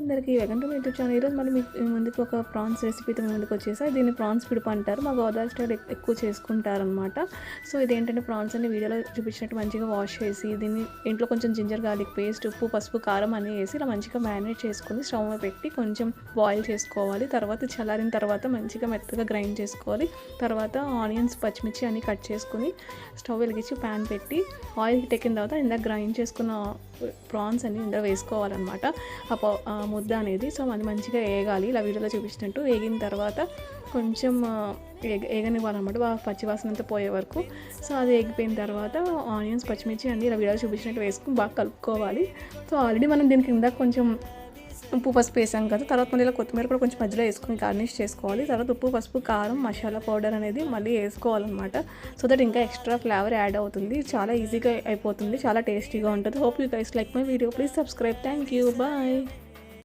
అందరికీ welcome to my YouTube channel. ఈరోజు మళ్ళీ మీ ముందుకు ఒక ప్రాన్స్ రెసిపీతో ముందుకు వచ్చేసా. దీన్ని ప్రాన్స్ పిడుపు అంటారు. మా గోదావరి స్టైల్ ఎక్కువ చేసుకుంటారనమాట. సో ఇదేంటంటే ప్రాన్స్ అన్ని వీడియోలో చూపించినట్టు మంచిగా వాష్ చేసి దీన్ని ఇంట్లో కొంచెం జింజర్ గార్లిక్ పేస్ట్, ఉప్పు, పసుపు, కారం అన్నీ వేసి ఇలా మంచిగా మ్యారినేట్ చేసుకుని స్టవ్ మీద పెట్టి కొంచెం బాయిల్ చేసుకోవాలి. తర్వాత చల్లారిన తర్వాత మంచిగా మెత్తగా గ్రైండ్ చేసుకోవాలి. తర్వాత ఆనియన్స్, పచ్చిమిర్చి అన్నీ కట్ చేసుకుని స్టవ్ వెలిగించి ప్యాన్ పెట్టి ఆయిల్ హీట్ ఎక్కిన తర్వాత ఇందాక గ్రైండ్ చేసుకున్న ప్రాన్స్ అన్ని ఇందులో వేసుకోవాలన్నమాట. ఆ ముద్ద అనేది. సో అది మంచిగా వేగాలి, ఇలా వీడియోలో చూపించినట్టు. వేగిన తర్వాత కొంచెం వేగనివ్వాలన్నమాట, బాగా పచ్చివాసన అంతా పోయే వరకు. సో అది వేగిపోయిన తర్వాత ఆనియన్స్, పచ్చిమిర్చి అన్నీ ఇలా వీడియోలో చూపించినట్టు వేసుకుని బాగా కలుపుకోవాలి. సో ఆల్రెడీ మనం దీనికి కింద కొంచెం ఉప్పు, పసుపు వేసాం కదా. తర్వాత మళ్ళీ ఇలా కొత్తిమీర కూడా కొంచెం మధ్యలో వేసుకొని గార్నిష్ చేసుకోవాలి. తర్వాత ఉప్పు, పసుపు, కారం, మసాలా పౌడర్ అనేది మళ్ళీ వేసుకోవాలన్నమాట. సో దట్ ఇంకా ఎక్స్ట్రా ఫ్లేవర్ యాడ్ అవుతుంది. చాలా ఈజీగా అయిపోతుంది, చాలా టేస్టీగా ఉంటుంది. Hope you guys like my video. Please subscribe. Thank you. Bye.